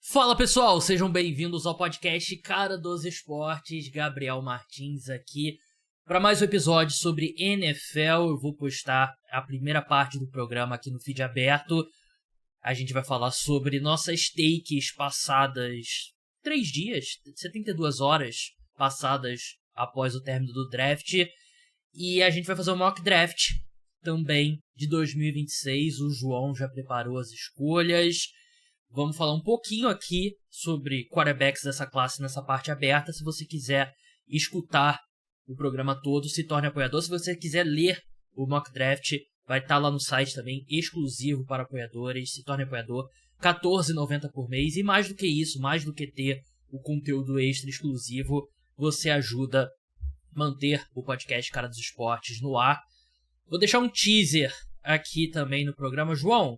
Fala pessoal, sejam bem-vindos ao podcast Cara dos Esportes. Gabriel Martins aqui para mais um episódio sobre NFL. Eu vou postar a primeira parte do programa aqui no feed aberto. A gente vai falar sobre nossas takes passadas 3 dias, 72 horas passadas após o término do draft. E a gente vai fazer um mock draft também de 2026. O João já preparou as escolhas. Vamos falar um pouquinho aqui sobre quarterbacks dessa classe nessa parte aberta. Se você quiser escutar o programa todo, se torne apoiador. Se você quiser ler o mock draft, vai estar lá no site também, exclusivo para apoiadores. Se torne apoiador, R$14,90 por mês. E mais do que isso, mais do que ter o conteúdo extra exclusivo, você ajuda a manter o podcast Cara dos Esportes no ar. Vou deixar um teaser aqui também no programa. João,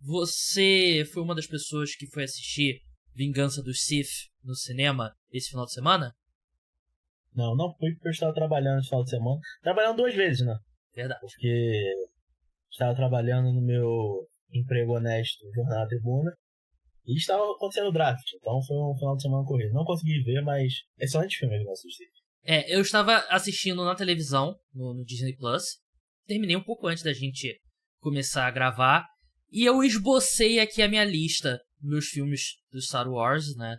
você foi uma das pessoas que foi assistir Vingança dos Sith no cinema esse final de semana? Não fui porque eu estava trabalhando esse final de semana. Trabalhando 2 vezes, né? Verdade. Porque estava trabalhando no meu emprego honesto, Jornada Tribuna, e estava acontecendo o draft. Então foi um final de semana corrido. Não consegui ver, mas excelente filme que eu assisti. Eu estava assistindo na televisão, no Disney Plus. Terminei um pouco antes da gente começar a gravar. E eu esbocei aqui a minha lista, meus filmes do Star Wars, né?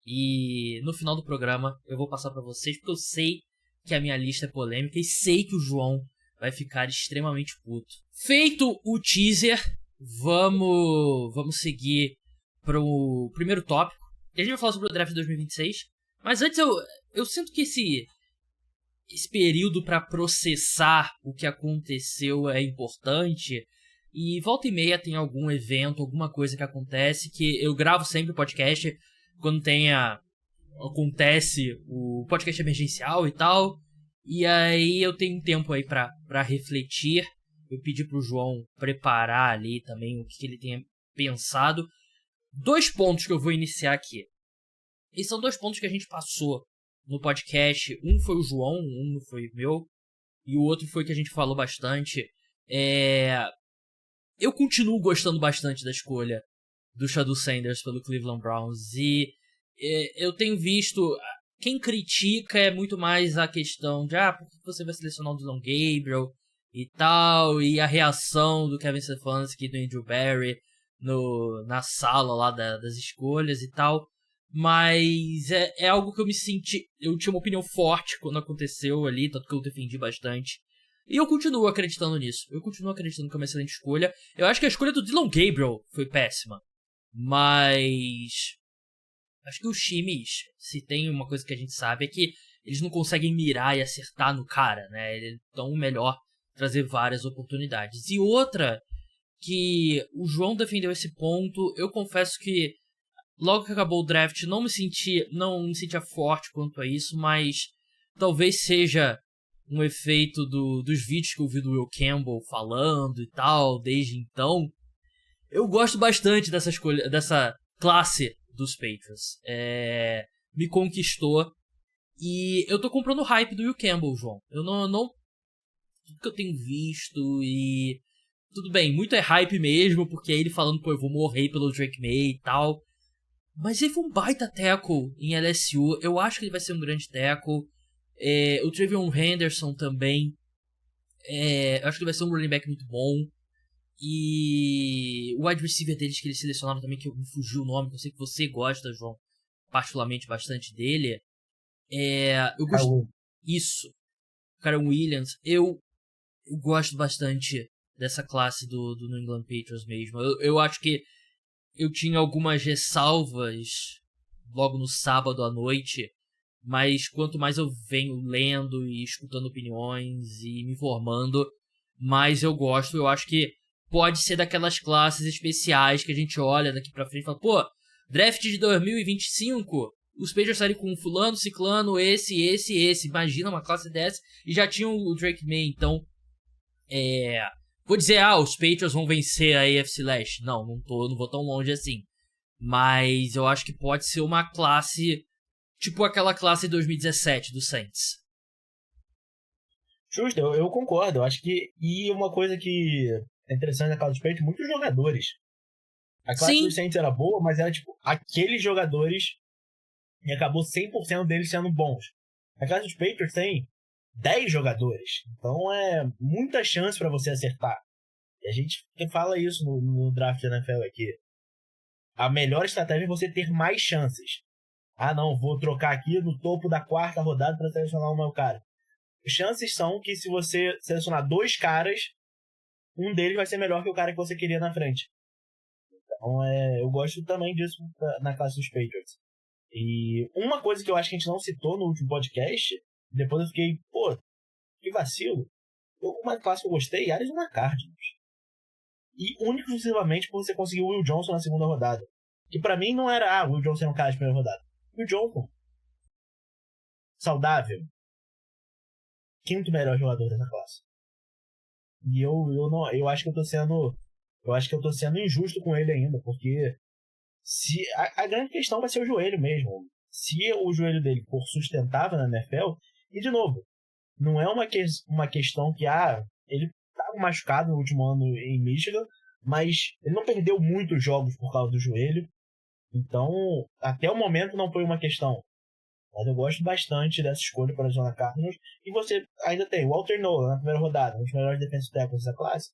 E no final do programa eu vou passar pra vocês, porque eu sei que a minha lista é polêmica e sei que o João vai ficar extremamente puto. Feito o teaser, vamos seguir pro primeiro tópico. A gente vai falar sobre o draft de 2026, mas antes eu sinto que esse período pra processar o que aconteceu é importante. E volta e meia tem algum evento, alguma coisa que acontece, que eu gravo sempre o podcast quando acontece o podcast emergencial e tal. E aí eu tenho um tempo aí pra refletir. Eu pedi pro João preparar ali também o que ele tenha pensado. 2 pontos que eu vou iniciar aqui. E são 2 pontos que a gente passou no podcast. Um foi o João, um foi meu. E o outro foi que a gente falou bastante. Eu continuo gostando bastante da escolha do Shedeur Sanders pelo Cleveland Browns. E eu tenho visto... Quem critica é muito mais a questão de por que você vai selecionar o Dillon Gabriel e tal. E a reação do Kevin Stefanski e do Andrew Berry na sala lá das escolhas e tal. Mas é algo que eu me senti... Eu tinha uma opinião forte quando aconteceu ali, tanto que eu defendi bastante. E eu continuo acreditando nisso. Eu continuo acreditando que é uma excelente escolha. Eu acho que a escolha do Dillon Gabriel foi péssima. Mas... acho que os times, se tem uma coisa que a gente sabe, é que eles não conseguem mirar e acertar no cara, né? Então, melhor trazer várias oportunidades. E outra, que o João defendeu esse ponto, eu confesso que logo que acabou o draft não me sentia forte quanto a isso, mas talvez seja um efeito dos vídeos que eu vi do Will Campbell falando e tal, desde então. Eu gosto bastante dessa escolha, dessa classe dos Patriots. Me conquistou. E eu tô comprando o hype do Will Campbell, João. Eu não tudo que eu tenho visto e... tudo bem, muito é hype mesmo, porque é ele falando, eu vou morrer pelo Drake May e tal. Mas ele foi um baita tackle em LSU. Eu acho que ele vai ser um grande tackle. O Trevion Henderson também. Eu acho que ele vai ser um running back muito bom. E o wide receiver deles que eles selecionaram também, que me fugiu o nome, que eu sei que você gosta, João, particularmente bastante dele. Eu gosto. Isso. Karen Williams. Eu gosto bastante dessa classe do New England Patriots mesmo. Eu acho que eu tinha algumas ressalvas logo no sábado à noite. Mas quanto mais eu venho lendo e escutando opiniões e me informando, mais eu gosto. Eu acho que pode ser daquelas classes especiais que a gente olha daqui pra frente e fala, draft de 2025, os Patriots saíram com fulano, ciclano, esse. Imagina uma classe dessa. E já tinha o Drake May, então... vou dizer, os Patriots vão vencer a AFC Leste. Não vou tão longe assim. Mas eu acho que pode ser uma classe... tipo aquela classe de 2017 do Saints. Justo, eu concordo. Eu acho que... E uma coisa que é interessante na casa dos Patriots, muitos jogadores A classe Sim. dos Saints era boa, mas era tipo aqueles jogadores e acabou 100% deles sendo bons. A classe dos Patriots tem 10 jogadores, então é muita chance pra você acertar. E a gente fala isso no draft da NFL aqui. A melhor estratégia é você ter mais chances. Ah, não, vou trocar aqui no topo da 4ª rodada para selecionar o meu cara. As chances são que se você selecionar 2 caras, um deles vai ser melhor que o cara que você queria na frente. Então, eu gosto também disso na classe dos Patriots. E uma coisa que eu acho que a gente não citou no último podcast, depois eu fiquei, pô, que vacilo. Uma classe que eu gostei, Arizona Cardinals. E único e exclusivamente por você conseguir o Will Johnson na 2ª rodada. Que pra mim não era, o Will Johnson é um cara de primeira rodada. Will Johnson, saudável, 5º melhor jogador dessa classe. E eu acho que eu tô sendo injusto com ele ainda, porque se a grande questão vai ser o joelho mesmo. Se o joelho dele for sustentável na NFL, e de novo, não é uma questão que ele estava machucado no último ano em Michigan, mas ele não perdeu muitos jogos por causa do joelho. Então, até o momento não foi uma questão. Mas eu gosto bastante dessa escolha para a Arizona Cardinals. E você ainda tem o Walter Nolan na primeira rodada, um dos melhores defensive tackles dessa classe.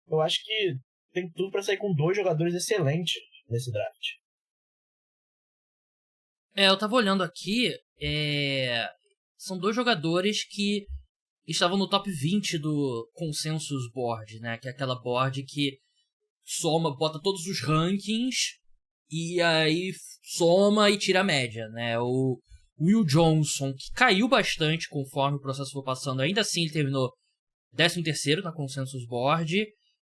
Eu acho que tem tudo para sair com 2 jogadores excelentes nesse draft. Eu tava olhando aqui, são 2 jogadores que estavam no top 20 do Consensus Board, né? Que é aquela board que bota todos os rankings e aí soma e tira a média, né? O Will Johnson, que caiu bastante conforme o processo foi passando, ainda assim ele terminou 13º na Consensus Board,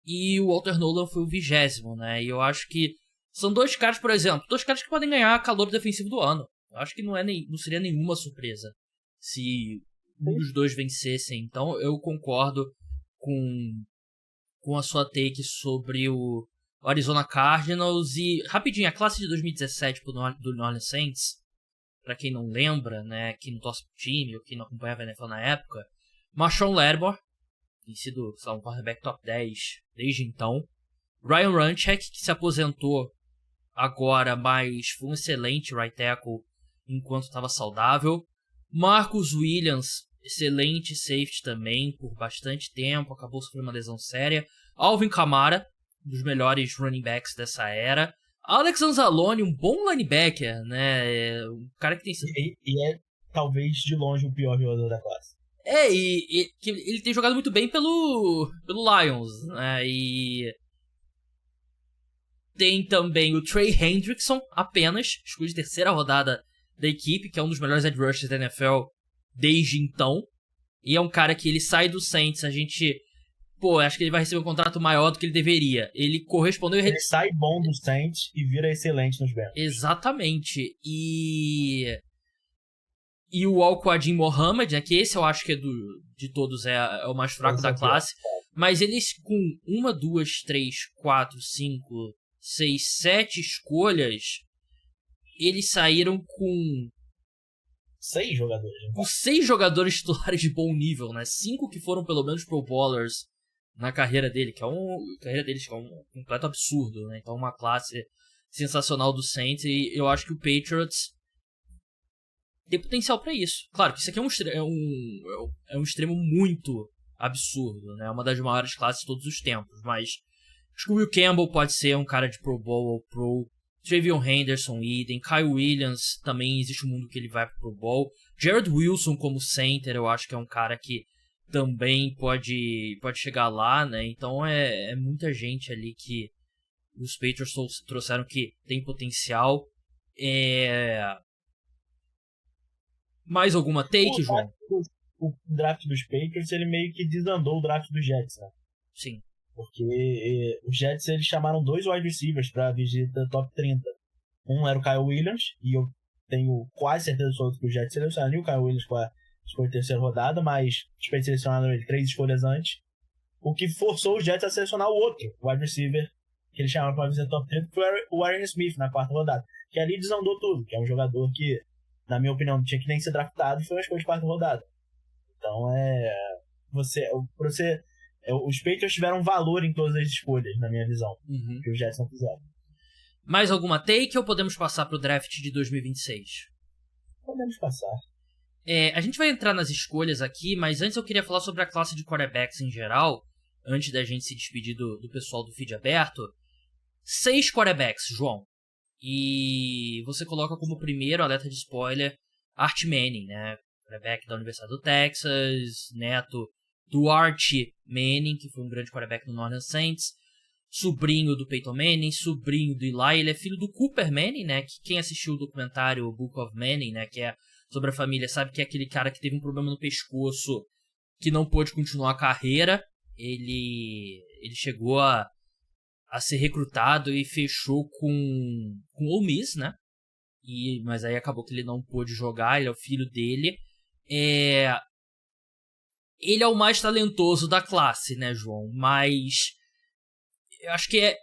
e o Walter Nolan foi o 20º, né? E eu acho que são 2 caras, por exemplo, 2 caras que podem ganhar calor defensivo do ano. Eu acho que não seria nenhuma surpresa se um dos 2 vencessem. Então eu concordo com a sua take sobre o Arizona Cardinals. E rapidinho, a classe de 2017 do New Orleans Saints, pra quem não lembra, né, quem não torce pro time ou quem não acompanhava a NFL na época, Marshawn Lattimore tem sido, sei lá, um quarterback top 10 desde então. Ryan Runchek, que se aposentou agora, mas foi um excelente right tackle enquanto estava saudável. Marcus Williams, excelente safety também por bastante tempo, acabou sofrendo uma lesão séria. Alvin Kamara, um dos melhores running backs dessa era. Alex Anzalone, um bom linebacker, né? Um cara que tem sido... E é talvez de longe o pior jogador da classe. E ele tem jogado muito bem pelo Lions, né? E tem também o Trey Hendrickson, apenas, escolha de 3ª rodada da equipe, que é um dos melhores edge rushers da NFL desde então. E é um cara que ele sai do Saints, a gente... acho que ele vai receber um contrato maior do que ele deveria. Ele correspondeu... Ele sai bom do Saints e vira excelente nos Bengals. Exatamente. E o Al-Quadin Mohamed, né, que esse eu acho que de todos é o mais fraco da classe. Mas eles com 1, 2, 3, 4, 5, 6, 7 escolhas, eles saíram com 6 jogadores. Com 6 jogadores titulares de bom nível, né? 5 que foram pelo menos Pro Bowlers na carreira dele, que é um completo absurdo, né? Então uma classe sensacional do Saints, e eu acho que o Patriots tem potencial pra isso. Claro que isso aqui é um extremo muito absurdo, né? Uma das maiores classes de todos os tempos, mas acho que o Will Campbell pode ser um cara de Pro Bowl ou Pro. Travion Henderson, idem. Kyle Williams, também existe um mundo que ele vai pro Bowl. Jared Wilson como center, eu acho que é um cara que também pode chegar lá, né? Então é muita gente ali que os Patriots trouxeram que tem potencial. Mais alguma take, João? O draft dos Patriots, ele meio que desandou o draft dos Jets, né? Sim. Porque os Jets, eles chamaram 2 wide receivers pra visita top 30. Um era o Kyle Williams, e eu tenho quase certeza absoluta que os Jets selecionaram o Kyle Williams com a escolha de 3ª rodada, mas os Patriots selecionaram ele 3 escolhas antes, o que forçou os Jets a selecionar o outro wide receiver que eles chamaram pra visita top 30, que foi o Aaron Smith na 4ª rodada, que ali desandou tudo, que é um jogador que, na minha opinião, não tinha que nem ser draftado, e foi uma escolha de 4ª rodada. Então os Patriots tiveram valor em todas as escolhas, na minha visão, que os Jets não fizeram. Mais alguma take ou podemos passar pro draft de 2026? Podemos passar. A gente vai entrar nas escolhas aqui, mas antes eu queria falar sobre a classe de quarterbacks em geral, antes da gente se despedir do pessoal do feed aberto. 6 quarterbacks, João. E você coloca como primeiro, alerta de spoiler, Art Manning, né? Quarterback da Universidade do Texas, neto do Art Manning, que foi um grande quarterback no New Orleans Saints, sobrinho do Peyton Manning, sobrinho do Eli, ele é filho do Cooper Manning, né? Que quem assistiu o documentário Book of Manning, né? Que é sobre a família, sabe que é aquele cara que teve um problema no pescoço, que não pôde continuar a carreira. Ele chegou a ser recrutado e fechou com o Ole Miss, né? Mas aí acabou que ele não pôde jogar, ele é o filho dele. Ele é o mais talentoso da classe, né, João? Mas eu acho que é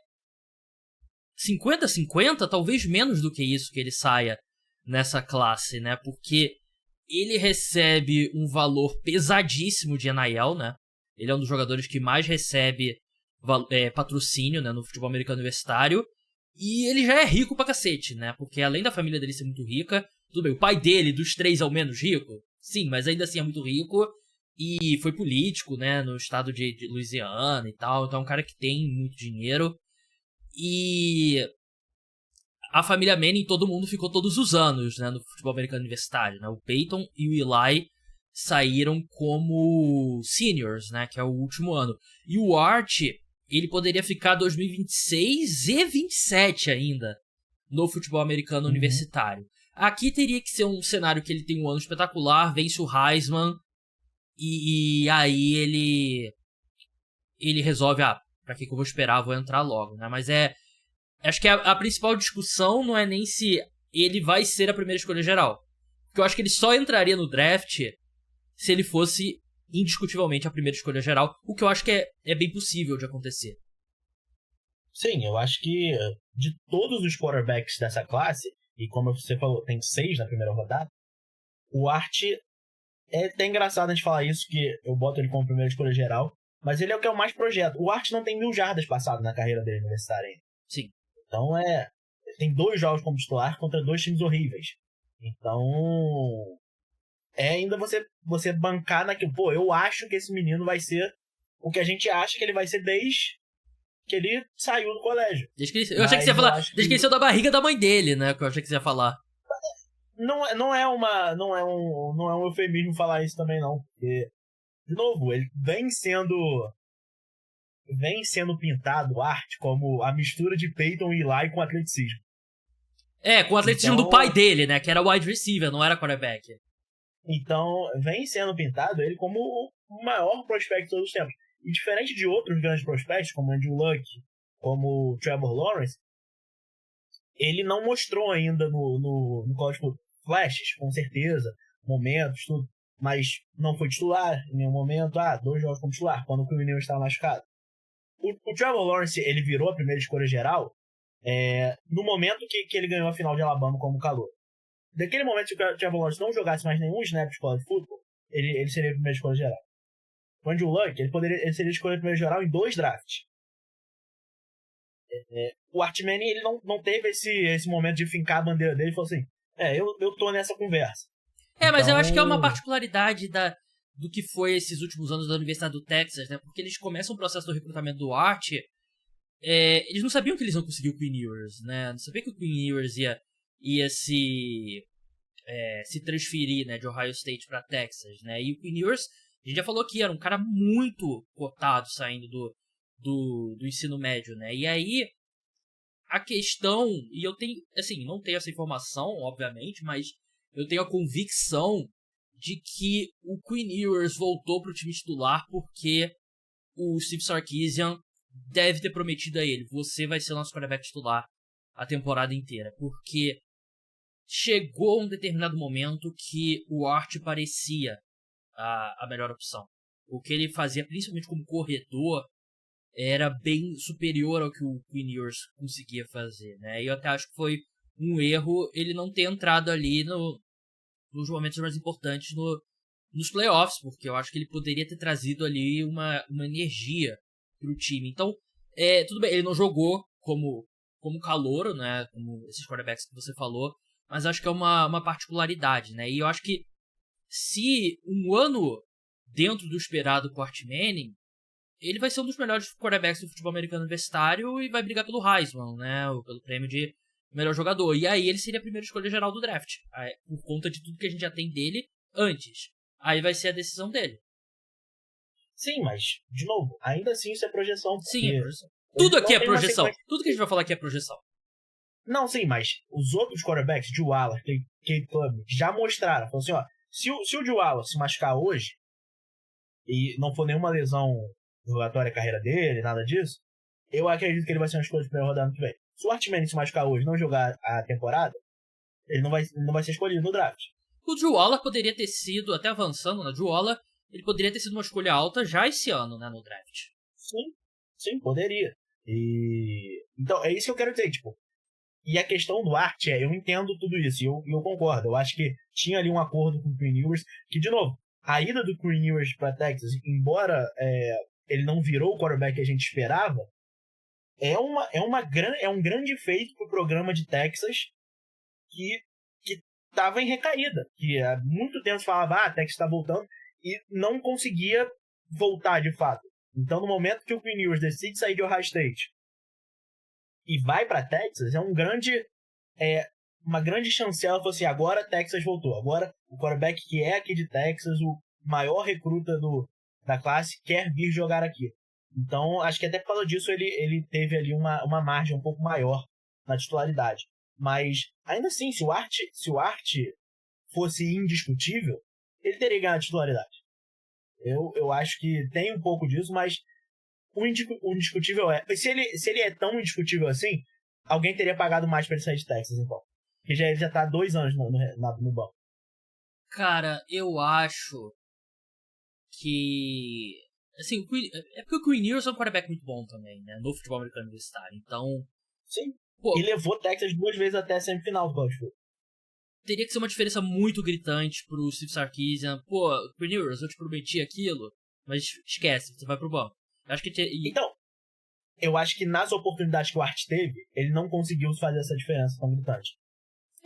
50-50, talvez menos do que isso que ele saia nessa classe, né? Porque ele recebe um valor pesadíssimo de NIL, né? Ele é um dos jogadores que mais recebe patrocínio, né, no futebol americano universitário. E ele já é rico pra cacete, né? Porque além da família dele ser muito rica, tudo bem, o pai dele, dos 3, é o menos rico. Sim, mas ainda assim é muito rico. E foi político, né, no estado de Louisiana e tal. Então é um cara que tem muito dinheiro. E a família Manning, todo mundo ficou todos os anos, né, no futebol americano universitário, né? O Peyton e o Eli saíram como seniors, né, que é o último ano. E o Art, ele poderia ficar 2026 e 27 ainda no futebol americano universitário. Aqui teria que ser um cenário que ele tem um ano espetacular, vence o Heisman, e aí ele resolve, pra que eu vou esperar, vou entrar logo, né? Mas acho que a principal discussão não é nem se ele vai ser a primeira escolha geral. Porque eu acho que ele só entraria no draft se ele fosse indiscutivelmente a primeira escolha geral, o que eu acho que é bem possível de acontecer. Sim, eu acho que de todos os quarterbacks dessa classe, e como você falou, tem 6 na primeira rodada, o Art é até engraçado a gente falar isso, que eu boto ele como primeira escolha geral, mas ele é o que é o mais projeto. O Art não tem 1000 jardas passadas na carreira dele universitária ainda. Sim. Então tem 2 jogos como titular contra 2 times horríveis. Então ainda você bancar naquilo. Pô, eu acho que esse menino vai ser o que a gente acha que ele vai ser desde que ele saiu do colégio. Eu achei que você ia falar, desde que ele saiu da barriga da mãe dele, né? Que eu achei que você ia falar. Não é um eufemismo falar isso também, não. Porque, de novo, ele vem sendo pintado, arte, como a mistura de Peyton e Eli com atleticismo. Com o atleticismo do pai dele, né? Que era wide receiver, não era quarterback. Então, vem sendo pintado ele como o maior prospecto de todos os tempos. E diferente de outros grandes prospectos, como Andrew Luck, como Trevor Lawrence, ele não mostrou ainda no college flashes, com certeza, momentos, tudo, mas não foi titular em nenhum momento. 2 jogos como titular, quando o Quinn Ewers estava machucado. O Trevor Lawrence, ele virou a primeira escolha geral no momento que ele ganhou a final de Alabama como calor. Daquele momento que o Trevor Lawrence não jogasse mais nenhum snap de college football, ele seria a primeira escolha geral. O Andrew Luck, ele seria a escolha primeira geral em 2 drafts. O Art Manning, ele não teve esse momento de fincar a bandeira dele e falou assim, eu tô nessa conversa. Mas eu acho que é uma particularidade do que foi esses últimos anos da Universidade do Texas, né? Porque eles começam o processo do recrutamento do Art, eles não sabiam que eles iam conseguir o Quinn Ewers, né? Não sabiam que o Quinn Ewers ia se transferir, né, de Ohio State para Texas, né? E o Quinn Ewers, a gente já falou aqui, era um cara muito cotado saindo do ensino médio, né? E aí a questão, e eu tenho, assim, não tenho essa informação, obviamente, mas eu tenho a convicção de que o Quinn Ewers voltou pro time titular porque o Steve Sarkisian deve ter prometido a ele, você vai ser o nosso quarterback titular a temporada inteira, porque chegou um determinado momento que o Art parecia a melhor opção. O que ele fazia, principalmente como corredor, era bem superior ao que o Quinn Ewers conseguia fazer, né? E eu até acho que foi um erro ele não ter entrado ali nos momentos mais importantes nos playoffs, porque eu acho que ele poderia ter trazido ali uma energia pro time. Então, tudo bem, ele não jogou como como calouro, né? Como esses quarterbacks que você falou. Mas acho que é uma particularidade, né? E eu acho que se um ano dentro do esperado com o Arch Manning, ele vai ser um dos melhores quarterbacks do futebol americano universitário e vai brigar pelo Heisman, né? Ou pelo prêmio de melhor jogador. E aí ele seria a primeira escolha geral do draft. Aí, por conta de tudo que a gente já tem dele antes. Aí vai ser a decisão dele. Sim, mas, de novo, ainda assim isso é projeção. Sim, é projeção. Tudo aqui é projeção. Tudo que a gente vai falar aqui é projeção. Não, sim, mas os outros quarterbacks, Joe Waller, Kate Club, já mostraram. Falaram assim, ó, se o Joe Waller se machucar hoje e não for nenhuma lesão relatória à carreira dele, nada disso, eu acredito que ele vai ser uma escolha de primeira rodada ano que vem. Se o Arch Manning se machucar hoje e não jogar a temporada, ele não vai ser escolhido no draft. O Drew Waller poderia ter sido, até avançando, né? Drew Waller, ele poderia ter sido uma escolha alta já esse ano, né, no draft. Sim, poderia. Então, é isso que eu quero dizer, tipo. E a questão do Arch eu entendo tudo isso, e eu concordo. Eu acho que tinha ali um acordo com o Quinn Ewers, que, de novo, a ida do Quinn Ewers para Texas, embora ele não virou o quarterback que a gente esperava, é um grande feito pro programa de Texas que estava em recaída. Que há muito tempo se falava, Texas está voltando, e não conseguia voltar de fato. Então, no momento que o Quinn Ewers decide sair de Ohio State e vai para Texas, uma grande chancela. Falou assim, agora Texas voltou. Agora o quarterback que é aqui de Texas, o maior recruta da classe, quer vir jogar aqui. Então, acho que até por causa disso ele teve ali uma margem um pouco maior na titularidade. Mas, ainda assim, se o Arch fosse indiscutível, ele teria ganhado a titularidade. Eu acho que tem um pouco disso, mas o indiscutível se ele é tão indiscutível assim, alguém teria pagado mais pra ele sair de Texas, então. Porque ele já tá há 2 anos no banco. Cara, eu acho que... Assim, é porque o Quinn Ewers é um quarterback muito bom também, né? No futebol americano universitário. Então... Sim. Pô, e levou Texas 2 vezes até a semifinal do college football. Teria que ser uma diferença muito gritante pro Steve Sarkisian. Pô, Quinn Ewers, eu te prometi aquilo, mas esquece, você vai pro banco. Acho que Então, eu acho que nas oportunidades que o Arch teve, ele não conseguiu fazer essa diferença tão gritante.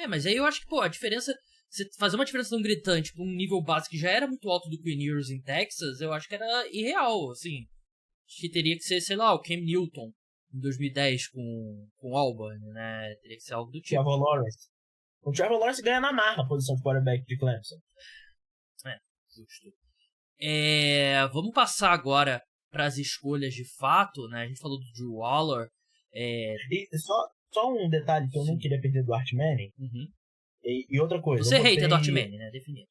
Mas aí eu acho que, a diferença... Você fazer uma diferença tão gritante pra um nível básico que já era muito alto do Quinn Ewers em Texas, eu acho que era irreal, assim. Acho que teria que ser, sei lá, o Cam Newton em 2010 com Auburn, né? Teria que ser algo do tipo. Trevor Lawrence. O Trevor Lawrence ganha na marra a posição de quarterback de Clemson. Justo. Vamos passar agora para as escolhas de fato, né? A gente falou do Drew Waller. E só um detalhe que eu não queria perder do Arch Manning. Uhum. E outra coisa. Você é hater do Arch Manning, né? Definido.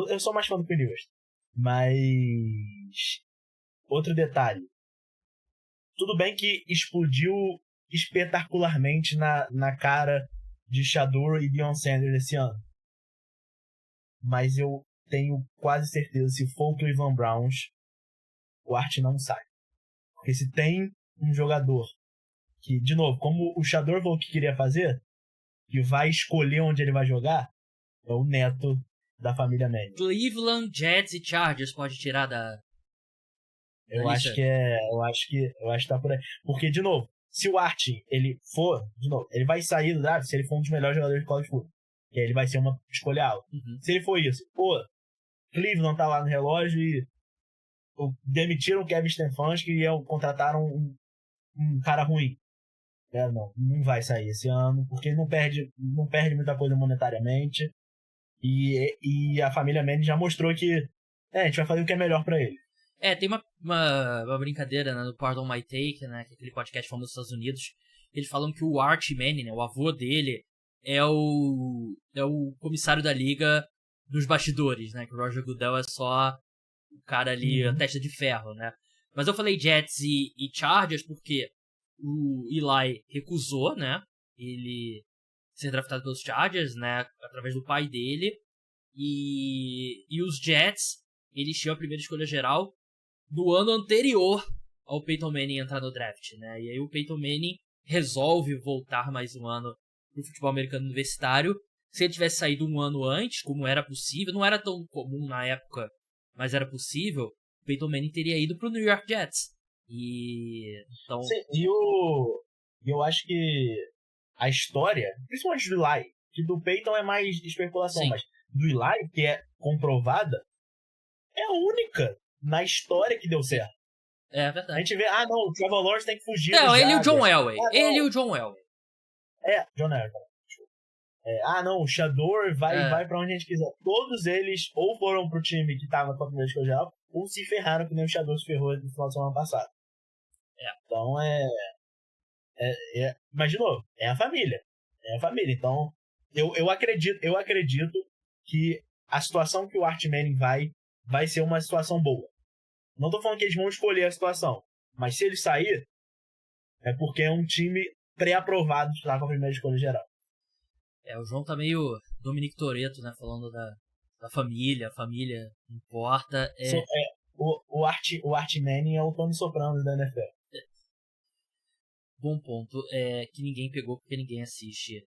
Eu sou mais fã do Quinn Ewers. Mas... Outro detalhe. Tudo bem que explodiu espetacularmente na cara de Shador e Deion Sanders esse ano. Mas eu tenho quase certeza, se for o Cleveland Browns, o Arch não sai. Porque se tem um jogador que, de novo, como o Shador falou que queria fazer, que vai escolher onde ele vai jogar, é o neto da família Manning. Cleveland, Jets e Chargers pode tirar da... Eu acho que tá por aí. Porque, de novo, se o Arch, ele for, de novo, ele vai sair do draft se ele for um dos melhores jogadores de college football. Que aí ele vai ser uma escolha alta. Uhum. Se ele for isso, Cleveland tá lá no relógio e demitiram o Kevin Stefanski e contrataram um cara ruim. Não vai sair esse ano, porque não perde muita coisa monetariamente. E a família Manning já mostrou que a gente vai fazer o que é melhor pra ele. Tem uma brincadeira, né, no Pardon My Take, né, que é aquele podcast famoso dos Estados Unidos. Eles falam que o Arch Manning, né, o avô dele, é o comissário da liga dos bastidores, né, que o Roger Goodell é só o cara ali, a testa de ferro, né. Mas eu falei Jets e Chargers porque o Eli recusou, né, ele ser draftado pelos Chargers, né, através do pai dele, e os Jets, eles tinham a primeira escolha geral do ano anterior ao Peyton Manning entrar no draft, né, e aí o Peyton Manning resolve voltar mais um ano pro futebol americano universitário. Se ele tivesse saído um ano antes, como era possível, não era tão comum na época, mas era possível, o Peyton Manning teria ido pro New York Jets. Então... Sim, E eu acho que a história, principalmente do Eli, que do Peyton é mais especulação, Sim. mas do Eli, que é comprovada, é a única na história que deu certo. É A verdade. gente vê, não, o Trevor Lawrence tem que fugir Não, dos ele e o John Jaguars. Elway. Ele e o John Elway. John Elway. Não, o Shador vai pra onde a gente quiser. Todos eles ou foram pro time que tava com a primeira escolha geral, ou se ferraram, que nem o Shador se ferrou no final de semana passado. Então mas de novo, é a família. É a família. Então, eu acredito que a situação que o Arch Manning vai ser uma situação boa. Não tô falando que eles vão escolher a situação, mas se ele sair, é porque é um time pré-aprovado que tá com a primeira escolha geral. O João tá meio Dominic Toretto, né? Falando da família. A família importa. O Arch Manning é o Tony Soprano da NFL. Bom ponto. Que ninguém pegou porque ninguém assiste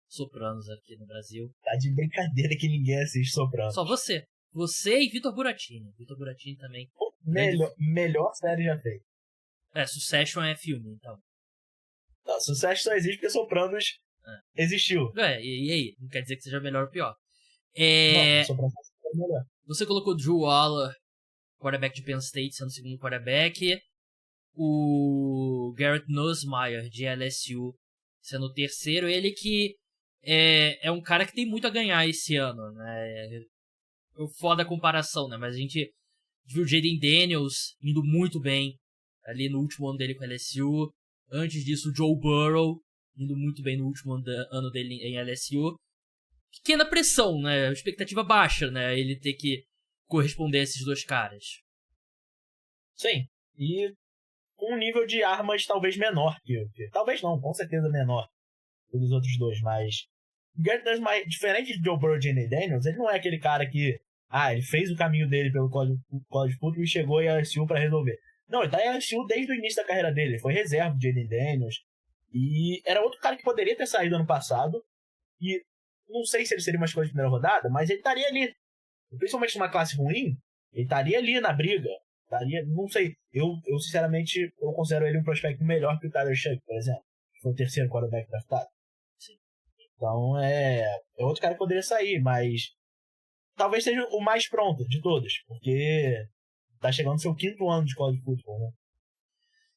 Sopranos aqui no Brasil. Tá de brincadeira que ninguém assiste Sopranos. Só você. Você e Vitor Buratini. Vitor Buratini também. Melhor série já feita. Succession é filme, então. Não, Succession só existe porque Sopranos existiu. E aí? Não quer dizer que seja melhor ou pior. Não, Sopranos é melhor. Você colocou Drew Waller, quarterback de Penn State, sendo o segundo quarterback. O Garrett Nussmeier, de LSU, sendo o terceiro. Ele que é um cara que tem muito a ganhar esse ano, né? Foda a comparação, né? Mas a gente viu o Jaden Daniels indo muito bem ali no último ano dele com a LSU. Antes disso, o Joe Burrow indo muito bem no último ano dele em LSU. Pequena pressão, né? Expectativa baixa, né? Ele ter que corresponder a esses dois caras. Sim. E com um nível de armas talvez menor que talvez não, com certeza menor que os outros dois, mas Garrett Nussmeier, diferente de Joe Burrow e Jaden Daniels, ele não é aquele cara que ele fez o caminho dele pelo college football e chegou em LSU pra resolver. Não, ele tá em LSU desde o início da carreira dele. Ele foi reserva de Jaden Daniels. E era outro cara que poderia ter saído ano passado. E não sei se ele seria uma escolha de primeira rodada, mas ele estaria ali. Principalmente numa classe ruim, ele estaria ali na briga. Não sei. Eu sinceramente, eu considero ele um prospecto melhor que o Tyler Shough, por exemplo. Que foi o terceiro quarterback draftado. Sim. Então é outro cara que poderia sair, mas talvez seja o mais pronto de todos, porque tá chegando no seu 5º ano de college football, né?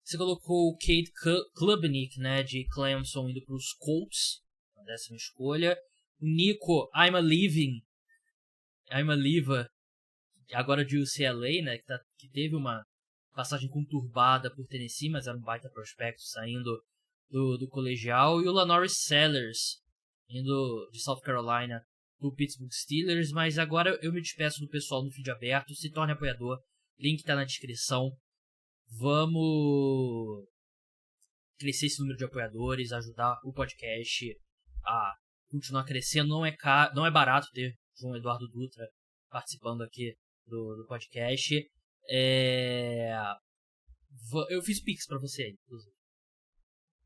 Você colocou o Cade Klubnik, né, de Clemson, indo pros Colts, a 10ª escolha. O Nico Imaliva, agora de UCLA, né, que teve uma passagem conturbada por Tennessee, mas era um baita prospecto saindo do colegial. E o Lanoris Sellers, indo de South Carolina do Pittsburgh Steelers. Mas agora eu me despeço do pessoal no feed aberto. Se torne apoiador, link tá na descrição. Vamos crescer esse número de apoiadores, ajudar o podcast a continuar crescendo. Não é barato ter João Eduardo Dutra participando aqui do podcast. Eu fiz Pix pra você aí, inclusive.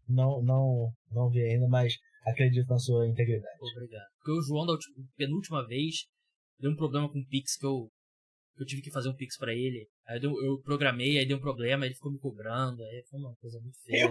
Não vi ainda, mas acredito na sua integridade. Obrigado. Porque o João, da penúltima vez, deu um problema com o Pix que eu tive que fazer um Pix pra ele. Aí eu programei, aí deu um problema, ele ficou me cobrando. Aí foi uma coisa muito feia.